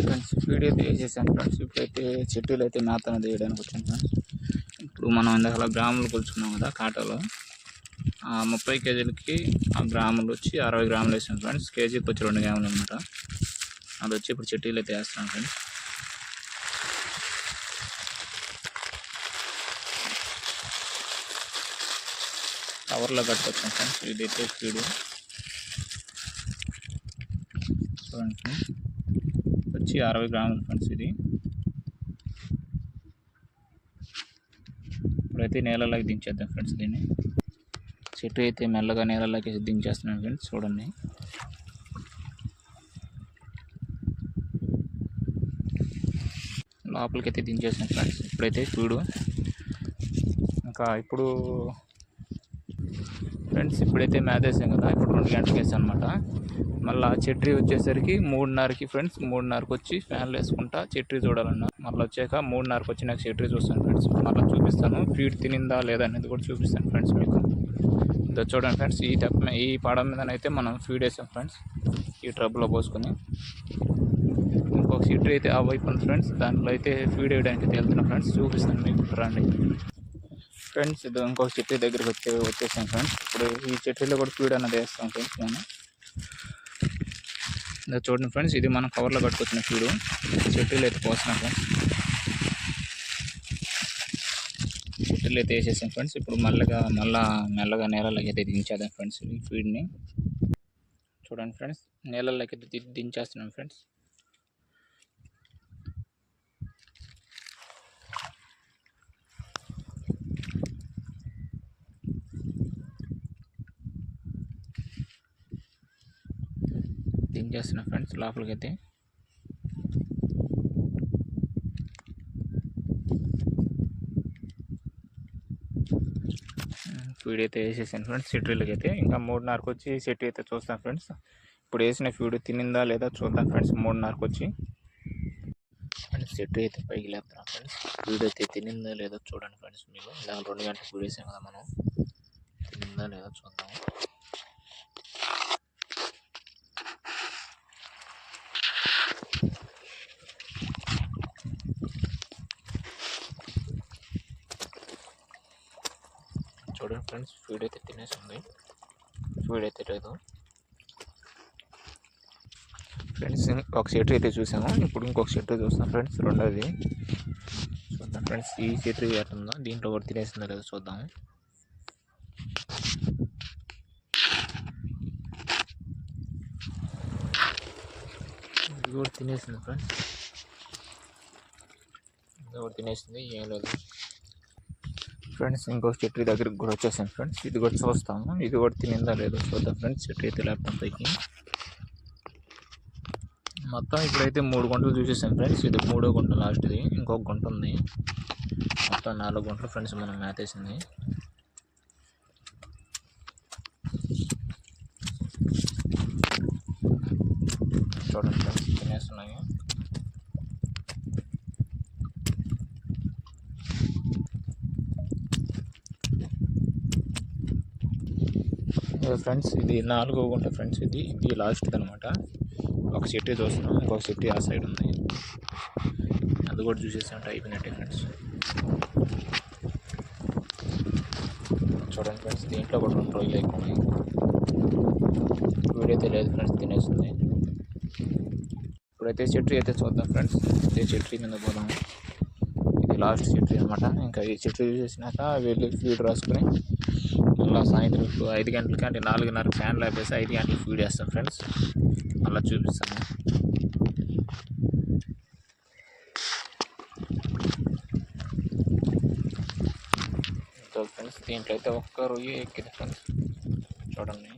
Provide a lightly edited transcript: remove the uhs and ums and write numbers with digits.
Friends feed అయితే వేసేసాను friends. ఇప్పుడైతే చెట్టులు అయితే మేత అనేది వేయడానికి వచ్చాను ఫ్రెండ్స్. ఇప్పుడు మనం ఇందాక గ్రాములు కొలుచుకున్నాం కదా కాటాలో, 30 కేజీలకి ఆ గ్రాములు వచ్చి 60 గ్రాములు వేసాను ఫ్రెండ్స్. కేజీకి వచ్చి 2 గ్రాములు అనమాట. అది వచ్చి ఇప్పుడు చెట్టులు అయితే వేస్తున్నాను ఫ్రెండ్స్. కవర్లో కట్టుకొచ్చాను ఫ్రెండ్స్. ఇదైతే ఫీడు చూడండి ఫ్రెండ్స్, వచ్చి 60 గ్రాములు ఫ్రెండ్స్. ఇది ఇప్పుడైతే నేలలోకి దించేద్దాం ఫ్రెండ్స్. దీన్ని చెట్టు అయితే మెల్లగా నేలలోకి దించేస్తున్నాను ఫ్రెండ్స్. చూడండి, లోపలికి అయితే దించేసాను ఫ్రెండ్స్. ఇప్పుడైతే ఫీడు ఇంకా ఇప్పుడు ఫ్రెండ్స్ ఇప్పుడైతే మేతేసాం కదా, ఇప్పుడు 2 గంటలకు వేసాను అనమాట. మళ్ళీ చెట్రీ వచ్చేసరికి 3:30కి ఫ్రెండ్స్. 3:30కి వచ్చి ఫ్యాన్లు వేసుకుంటా చెట్రీ చూడాలన్నా. మళ్ళీ వచ్చాక 3:30కి వచ్చి నాకు చెట్రీ చూస్తాను ఫ్రెండ్స్. మళ్ళీ చూపిస్తాను ఫీడ్ తినిందా లేదా అనేది కూడా చూపిస్తాను ఫ్రెండ్స్ మీకు. ఇదో చూడండి ఫ్రెండ్స్, ఈ పడం మీదనైతే మనం ఫీడ్ వేసాం ఫ్రెండ్స్, ఈ ట్రబ్లో పోసుకొని. ఇంకొక చెట్రీ అయితే ఆ వైపు ఉంది ఫ్రెండ్స్, దాంట్లో అయితే ఫీడ్ వేయడానికి అయితే వెళ్తున్నాం ఫ్రెండ్స్. చూపిస్తాను మీకు రండి ఫ్రెండ్స్. ఇది ఇంకొక చెట్టు దగ్గరికి వచ్చేసాం ఫ్రెండ్స్. ఇప్పుడు ఈ చెట్టులో కూడా ఫీడ్ అన్నది వేస్తాం ఫ్రెండ్స్ మనం. ఇలా చూడండి ఫ్రెండ్స్, ఇది మనం కవర్లో కట్టుకొచ్చిన ఫీడు చెట్టులు అయితే పోస్తున్నాం ఫ్రెండ్స్. చెట్టులు అయితే వేసేసాం ఫ్రెండ్స్. ఇప్పుడు మెల్లగా నేలలోకి అయితే దించేద్దాం ఫ్రెండ్స్ ఈ ఫీడ్ని. చూడండి ఫ్రెండ్స్, నేలలోకి అయితే దించేస్తున్నాం ఫ్రెండ్స్. దించేస్తున్నాం ఫ్రెండ్స్ లోపలికి అయితే. ఫీడ్ అయితే వేసేసాను ఫ్రెండ్స్ చెట్టులకి అయితే. ఇంకా 3:30కి వచ్చి చెట్టు అయితే చూస్తాం ఫ్రెండ్స్. ఇప్పుడు వేసిన ఫీడ్ తినిందా లేదా చూద్దాం ఫ్రెండ్స్ 3:30కి వచ్చి. ఫ్రెండ్స్ చెట్టు అయితే పైకి లేపుతున్నాం ఫ్రెండ్స్. ఫీడ్ అయితే తినిందా లేదా చూడండి ఫ్రెండ్స్ మీకు. ఇలా 2 గంటలకు ఫీడ్ వేసాం కదా మనం, తినిందా లేదా చూద్దాం. చూడండి ఫ్రెండ్స్, ఫీడ్ అయితే తినేసింది, ఫీడ్ అయితే లేదు ఫ్రెండ్స్. ఒక చెట్టు అయితే చూసాము, ఇప్పుడు ఇంకొక చెట్టు చూస్తాం ఫ్రెండ్స్. రెండోది చూద్దాం ఫ్రెండ్స్, ఈ చెట్టు ఎట్టుందో దీంట్లో కూడా తినేసిందో లేదో చూద్దాము. ఇది కూడా తినేసింది ఫ్రెండ్స్, ఇది కూడా తినేసింది, ఏం లేదు ఫ్రెండ్స్. ఇంకొక చెట్టు దగ్గరికి కూడా వచ్చేసాను ఫ్రెండ్స్. ఇది కూడా చూస్తాము, ఇది కూడా తినిందా లేదో చూద్దాం ఫ్రెండ్స్. చెట్టు అయితే ల్యాప్టాప్ పైకి మొత్తం ఇప్పుడైతే 3 గుంటలు చూసేసాం ఫ్రెండ్స్. ఇది 3వ గుంట లాస్ట్ది, ఇంకొక గుంట ఉంది. మొత్తం 4 గుంటలు ఫ్రెండ్స్ మనం మేతేసింది. చూడండి ఫ్రెండ్స్, తినేస్తున్నాయి. ఫ్రెండ్స్ ఇది 4వ గుంట ఫ్రెండ్స్. ఇది లాస్ట్ది అనమాట. ఒక చెట్టు చూస్తున్నాం, ఇంకొక చెట్టు ఆ సైడ్ ఉంది, అది కూడా చూసేసాం అయిపోయినట్టే ఫ్రెండ్స్. చూడండి ఫ్రెండ్స్, దీంట్లో కూడా 2 రోజులు ఎక్కువ ఉన్నాయి. వీడైతే లేదు ఫ్రెండ్స్, తినేస్తుంది. ఇప్పుడైతే చెట్టు అయితే చూద్దాం ఫ్రెండ్స్. ఇదే చెట్టు మీద పోదాం. ఇది లాస్ట్ చెట్టు అనమాట. ఇంకా ఈ చెట్టు చూసేసినాక వెళ్ళి ఫీడ్ రాసుకొని మళ్ళీ సాయంత్రం 5 గంటలకి, అంటే 4:30 ఫ్యాన్లు ఆపేసి 5 గంటలకు ఫీడ్ చేస్తాం ఫ్రెండ్స్. మళ్ళీ చూపిస్తాను. ఫ్రెండ్స్ దీంట్లో అయితే ఒక్క రొయ్య ఎక్కింది ఫ్రెండ్స్. చూడండి,